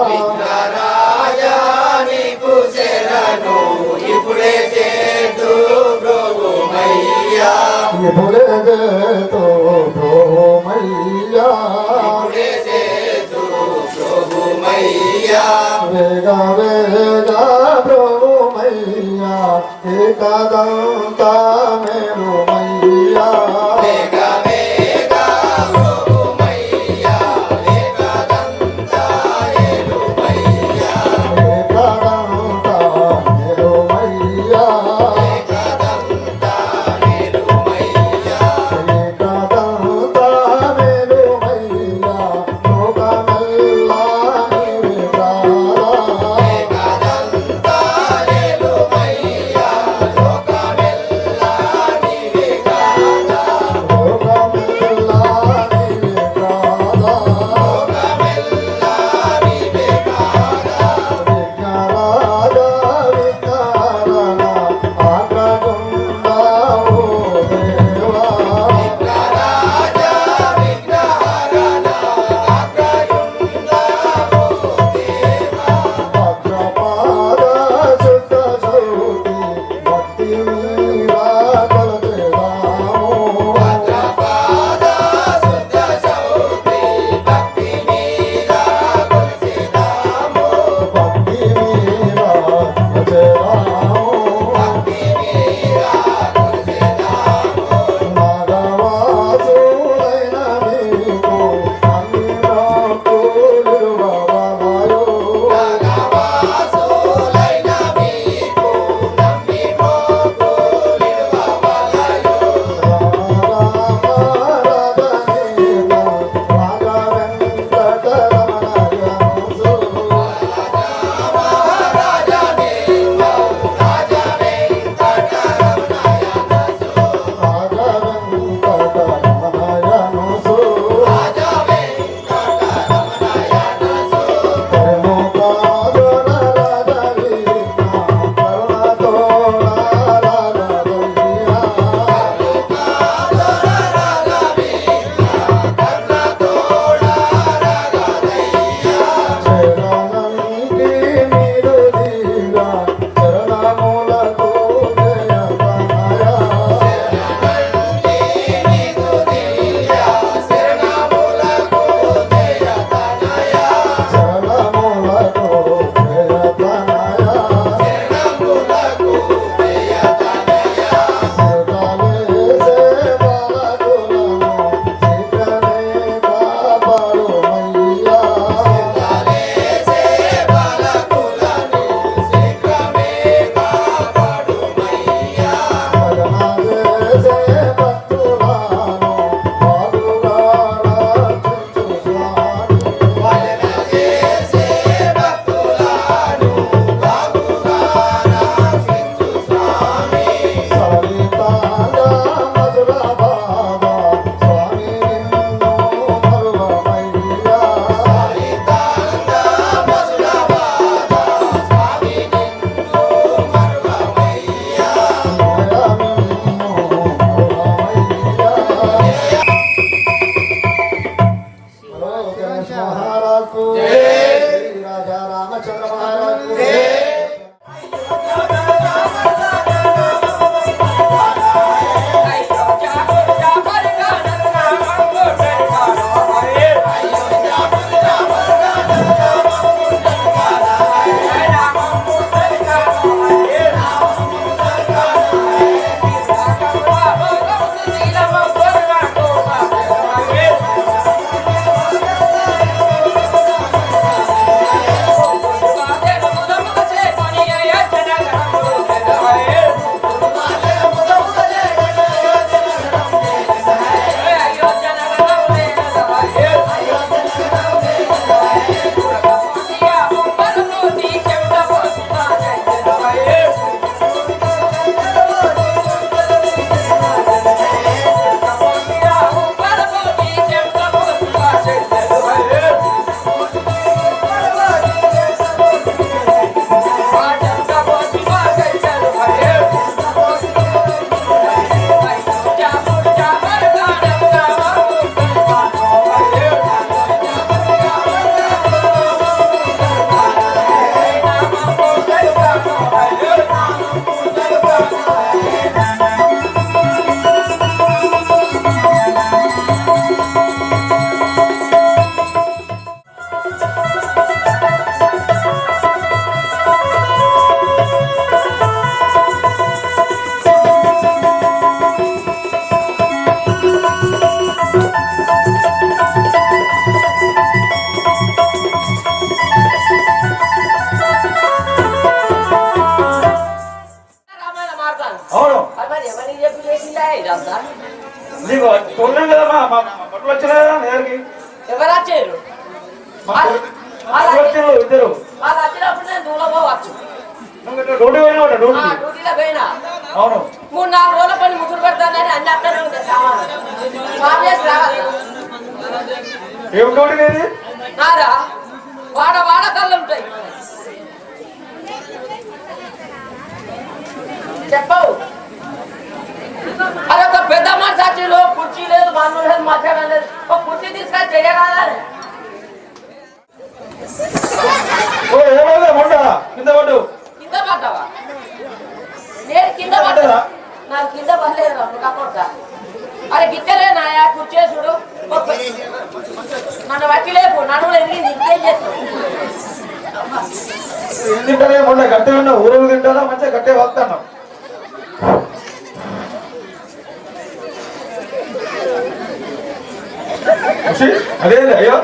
విఘ్నరాజా నీకు శరణు ఇప్పుడే చేతు ప్రభుమయ్యా ఇప్పుడే చేతు ప్రభుమయ్యా ఇప్పుడే చేతు ప్రభుమయ్యా వేగ వేగ ప్రభుమయ్యా ఏకదంత మేలుమయ్యా వేగ వేగ ప్రభుమయ్యా ఏకదంత ఏలుమయ్యా ఏకదంత మేలుమయ్యా ఏకదంత ఏలుమయ్యా ఏకదంత మేలుమయ్యా లోకమెల్లా నీవే ప్రాణా ఏకదంత ఏలుమయ్యా లోకమెల్లా వచ్చిండ్రు ఇద్దరు. వాళ్ళు వచ్చినప్పుడు నేను దూరపోవచ్చు. నువ్వు ఇట్లా డ్యూటీ పోయినావు డ్యూటీకి. డ్యూటీలో పోయినా అవును. 3-4 రోజుల పని ముసురు పెడతానని అన్ని అక్కడే ఉంటాయి సామాన్లు. స్వామి చేసి రావాలి. ఏం డ్యూటీ లేదు నారా వాడకళ్ళు ఉంటాయి. చెప్పవు అదొక పెద్ద మనిషిలో కుర్చీ లేదు, మన్ను లేదు, మధ్యాహ్నం లేదు. ఒక కుర్చీ తీసుకొని చేయరాదని ఏమైందా మొండ కింద పడ్డు. కింద పడ్డావా? నేను కింద పడ్డా. నాకు కింద పడలేదు కాకుండా. అరే గిట్టలే నాయా కూర్చేసుడు నన్ను వట్టి లేపు నడుములు ఎదిగింది. ఇంకేం చేస్తావు? ఏం తింటానే మొండ గట్టే ఉన్నావు. ఊరు తింటానా మంచిగా గట్టే వస్తాను. అదే అయ్యో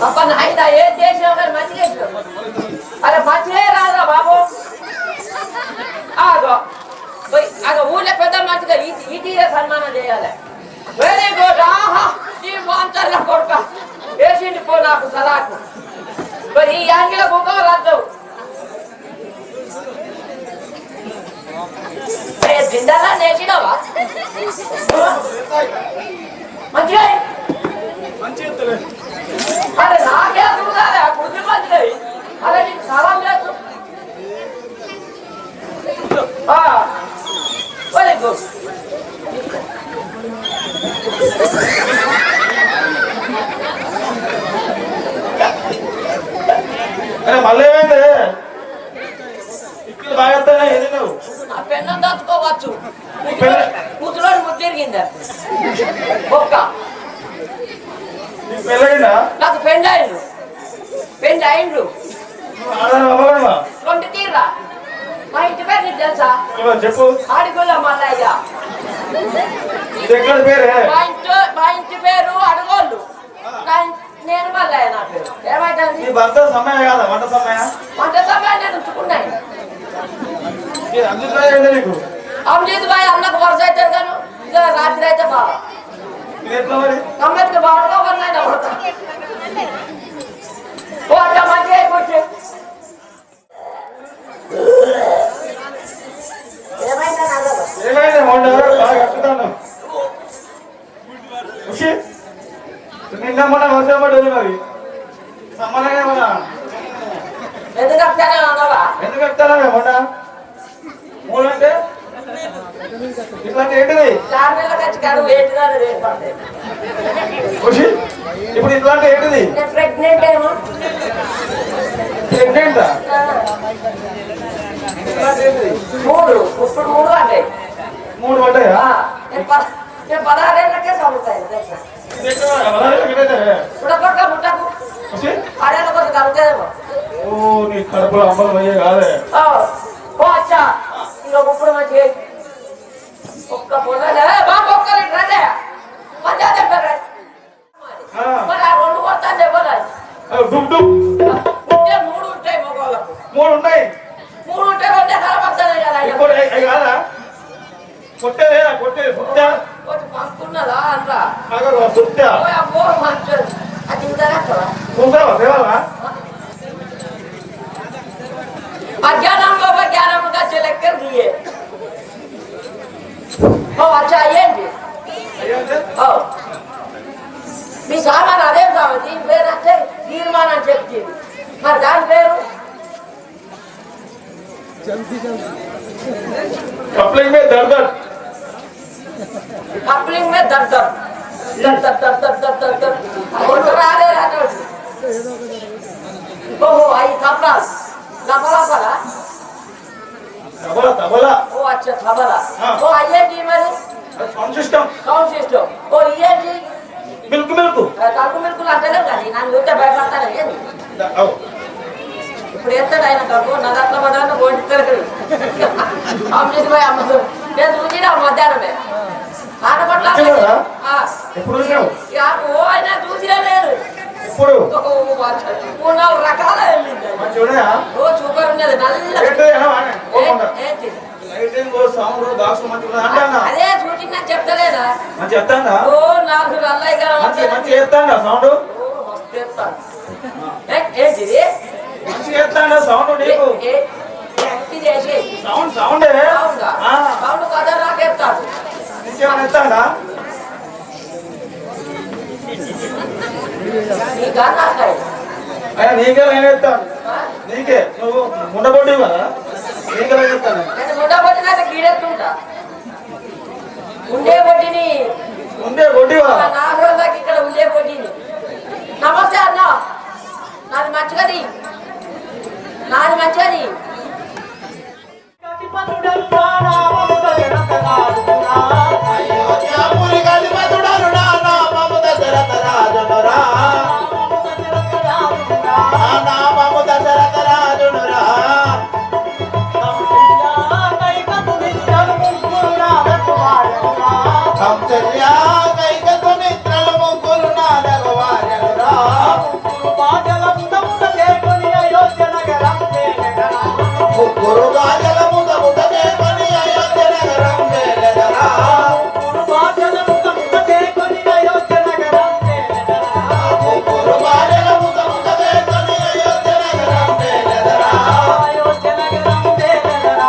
అప్ప నాయన ఏం చేసినావు కానీ మంచిగా చేసినావు. అరే మంచిగా రాదా బాబు? ఆగో అగో ఊళ్ళో పెద్ద మంచిగా ఈటీఏ సన్మానం చేయాలి. Very good. ఆహా నీ మాంచర్ల కొడుక వేసిండి పో నాకు సలాకు. మరి ఈ యాంగిల ముఖం రద్దు. జిందాలా నేర్చినావా? మంచిగా అరే నాకే చూడాలి కుర్చీ మంచిగా. అరే నీకు సలాం లేదు. Very good. మళ్ళీ ఏమైంది? ఇక్కడ బాగా ఏది నువ్వు ఆ పెన్ను దాచుకోవచ్చు. కూతురోడు ముద్దు తిరిగిందా ఒక్క పెళ్ళైందా? నాకు పెండాయిండు 20 తీర్రా. మా ఇంటి పేరు నీకు తెలుసా? చెప్పు. అడుగుల మల్లయ్య. పేరే మా ఇంటి పేరు అడుగోళ్ళు. నేను మల్లయ్య నా పేరు. ఏమైతుంది? నీ భర్త సమయం కాదా? వంట సమయం? వంట సమయం నేను ఉంచుకున్నాను. నీకు అమ్జీత్ బాయ్ అన్నకు వరుస అవుతాడు కానీ ఇక రాత్రి అయితే బాగా ఎట్లా మరి? అమ్మకి బాగా ఉన్నాయి. ఓ అట్లా మంచిగా అయిపోతే ఏమైంది మొండ బాగా కట్టుతాను. నిన్న మొన్న వర్షం పడ్డది మరి సమ్మనే మన ఎందుకు వస్తానే అన్నావా? ఎందుకు వస్తానా మొండ? 3 అంటే ఇట్లాంటి ఏంటిది? 4 నెలలకు వచ్చి కాదు ఏంటిదా రేపు పడతాయి. ఇప్పుడు ఇట్లాంటి ఏంటిది? ప్రెగ్నెంట్ ఏమో. ప్రెగ్నెంటా? 3 ఇప్పుడు 3 అంటే 3 పడ్డాయా? నేను 16 ఏళ్ళకే చదువుతాయి. పుట్టకొక్క ముట్టకు అడేళ్ళ కొంచెం కలుగుతాయేమో. ఓ నీ కడుపులో అమ్మలు అయ్యే కాదే. ఓ అచ్చా ఇంకా ఇప్పుడు మంచి ఒక్క పొద్దు బాబు ఒక్కరి రండి మంచిగా చెప్పారు. మరి ఆ 2 కొడతాను చెప్పాలి. ఉంటే 3 ఉంటాయి మగవాళ్ళకు. 3 ఉన్నాయి. 3 ఉంటే 2 కలపడతాయి కదా. కాదా? కొట్టేదేనా? కొట్టేది సుత్తా పంపుతున్నదా అంతా సుత్తా మంచి అది చూసావా దేవాలా? అజ్ఞానంలో జ్ఞానంగా లెక్కలు దియే. అచ్చా అయ్యేంటి మీ సామాన్ అదే సామా. దీని పేరు అంటే తీర్మానం చెప్తుంది. మరి దాని పేరు కప్లింగ్ మీద దర్ దర్. कपलिंग में दर दर दर दर दर दर दर दर दर और राधे राधे ओहो आई तबला तबला पड़ा तबला तबला ओ अच्छा तबला हाँ। वो आइए जी मेरे साउंड सिस्टम और ये जी मिल्क मिल्क काकू मिल्क लाते ना गाड़ी ना होते बैठ जाता है ये आओ ఇప్పుడు ఎత్తడైన కాకు నా దాంట్లో పడ్డా పోటీ తిరగదు. అమ్మ భాయ్ అమ్మ నేను చూసినా మధ్యాహ్నమే ఆడపట్ల ఎప్పుడు చూసావు? ఓ అయినా చూసినా లేదు. ఇప్పుడు 3-4 రకాల వెళ్ళింది. ఓ సూపర్ ఉన్నది నల్ల. అదే చూసి వచ్చిందని చెప్తలేదా? మంచి చెప్తాందా? ఓ నాకు అల్లయ్య గారు మంచి మంచి చెప్తాండా సౌండ్? మస్తు చెప్తాను. ఏంటిది? మంచి చెప్తాండా సౌండ్ నీకు? సౌండ్ సౌండే సౌండ్ కదా నాకెత్తాడు. నీకేమైనా ఎత్తాడా? నీకా నాకాయ? అయినా నీకే నేను ఎత్తాను. నీకే నువ్వు ఉండబొడ్డు కదా, నీకే నేను ఎత్తాను. నేను ఉండబొట్టినాక కీడెత్తుంటా. ఉండే బొట్టిని ఉండే బొడ్డి నాలుగు రోజులకి ఇక్కడ ఉండే బొట్టిని. నమస్తే అన్న, నాది మంచిగది, నాది మంచిగది. అయోధ్యాపురి గజపతుడను నా నామము దశరథ రాజునురా. నా నామము దశరథ రాజునురా. కౌసల్య కైకతు మిత్రలు ముగ్గురు నాలుగు వారెలురా. ముగ్గురు గాజల ముద ముద చేకొని అయోధ్య నగరం వేలెదరా. ముగ్గురు గాజల ముద ముద చేకొని అయోధ్య నగరం వేలెదరా. అయోధ్య నగరం వేలెదరా.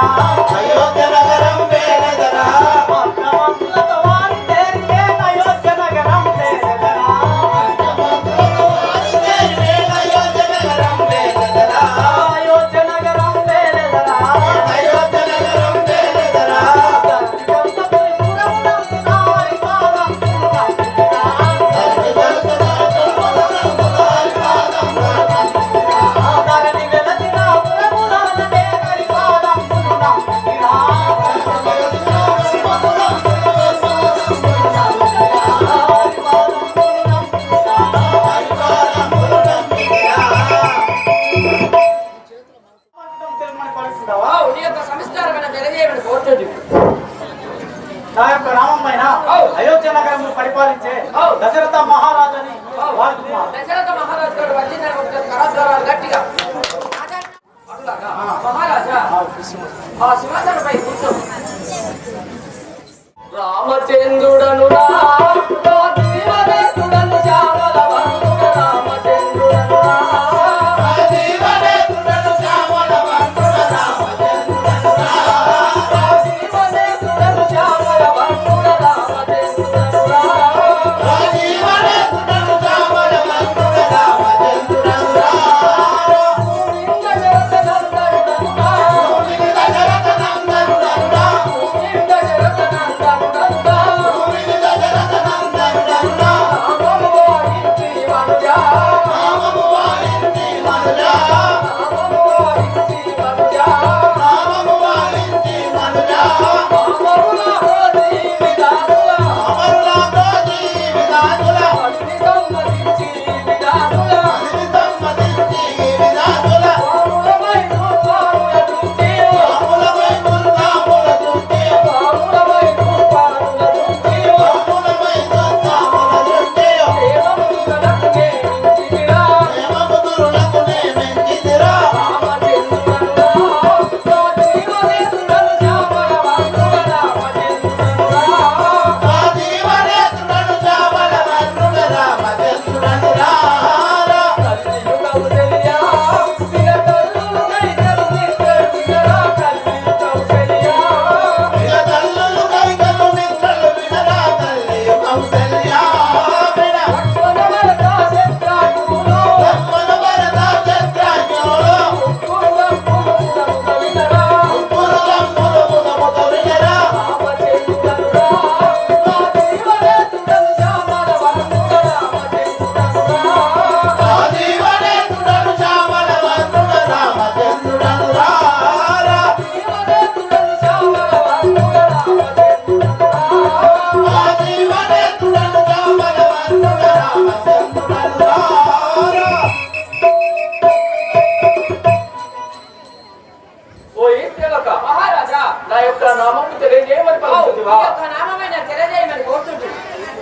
నా యొక్క నామమైన అయోధ్య నగరం పరిపాలించే దశరథ మహారాజని వారి కుమారుడు. దశరథ మహారాజు గారు వచ్చిందని ఒకసారి కరాచారాలు గట్టిగా మహారాజా ఆ సింహాసనంపై కూర్చో. రామచంద్రుడను రామచంద్రుడను శ్యామల వర్ణుడ రామచంద్రుడను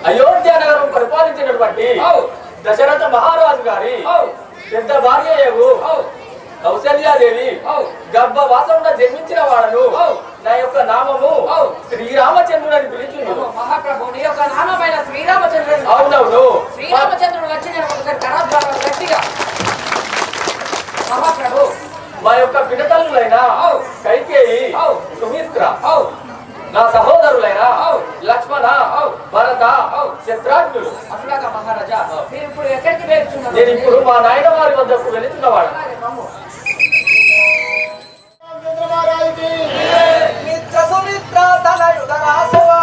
అయోధ్య నగరం పరిపాలించినటువంటి దశరథ మహారాజు గారి పెద్ద భార్య కౌసల్యాదేవి గర్భవాసంలో జన్మించిన వాడను నా యొక్క నామము శ్రీరామచంద్రుడు అని పిలిచిండు. లక్ష్మణ భరత శత్రుఘ్నుడు. అట్లాగా మహారాజా, మీరు ఇప్పుడు ఎక్కడికి వెళ్తున్నారు? నేను ఇప్పుడు మా నాయన వారి వద్దకు వెళుతున్నవాడు. మిత్ర సుమిత్ర తనయుడ రాసవా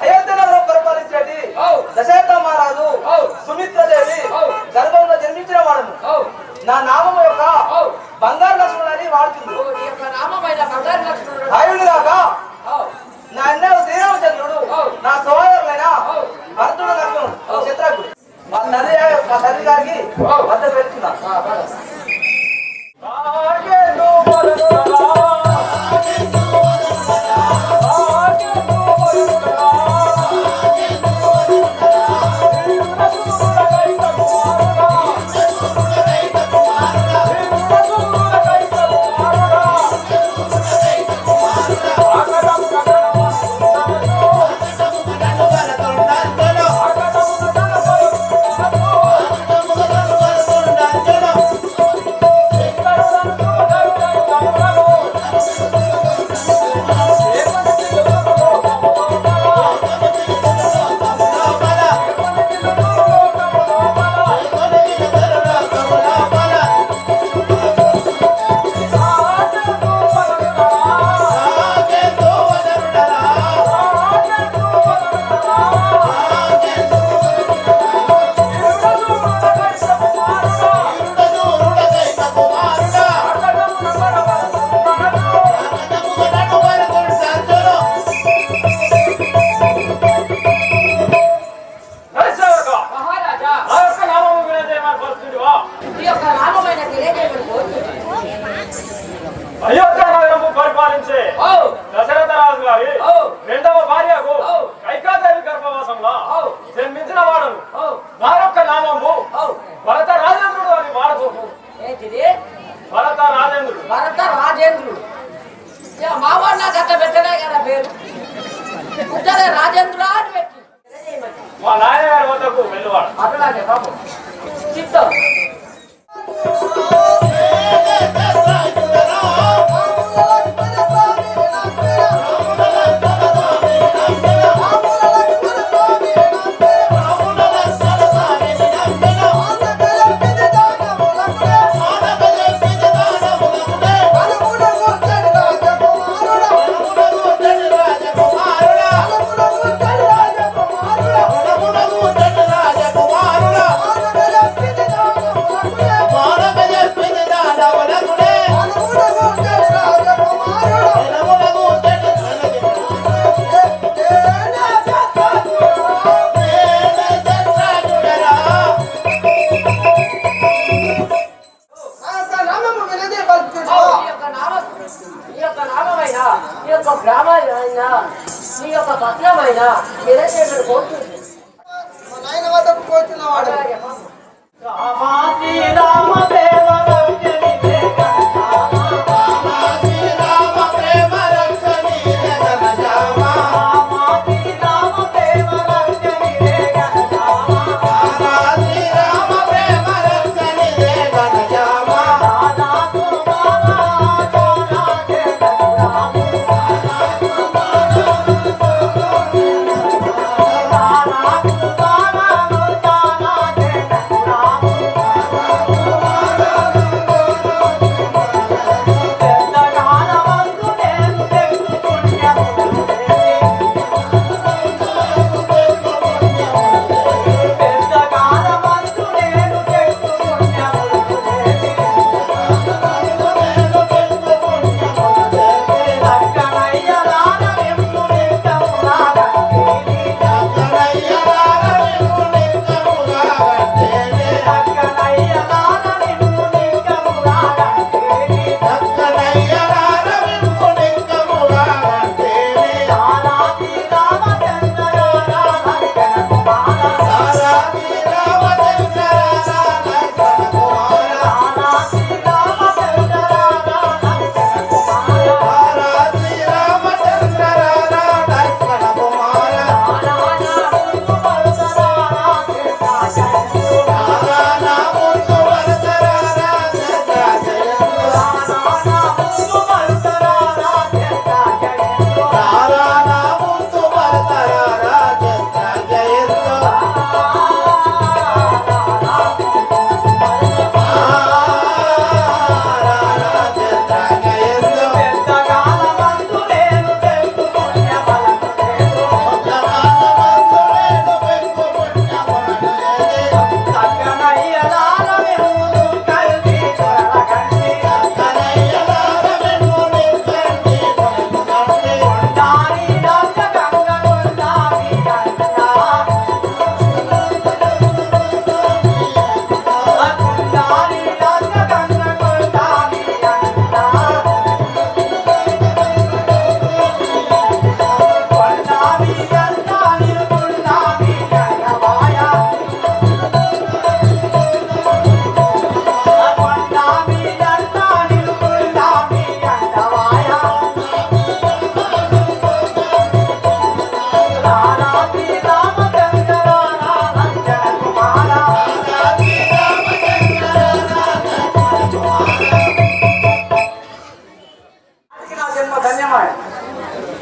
అయోధ్యనగరం పరిపాలించేటి దశరథ మహారాజు సుమిత్రదేవి గర్భంలో జన్మించిన వాడను. నా నామం యొక్క బంగారు లక్ష్మణుడు అని వాడుతుంది. ఆయుడు కాక నా అన్నయ్య శ్రీరామచంద్రుడు, నా సోదరులైన భరతుడు లక్ష్మణుడు శత్రుఘ్నుడు. మా తండ్రి గారికి వద్ద వెళ్తున్నా. అయోధ్య నగరము పరిపాలించే దశరథ రాజు గారి రెండవ భార్యకు కైకాదేవి గర్భవాసంలో జన్మించిన వాడను. నా యొక్క నామము భరత రాజేంద్రుడు అని వాడకూడదు. భరత రాజేంద్రుడు. భరత రాజేంద్రుడు మా వాడు నాకు అట్లా పెట్టలే కదా పేరు. పుట్టలే రాజేంద్ర అని పెట్టి మా నాయన గారి వద్దకు వెళ్ళేవాడు. అట్లాగే బాబు చిత్తం. నాయన వద్దకు పోతున్నవాడు.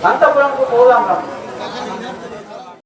అంతపురంకు పోదాం రా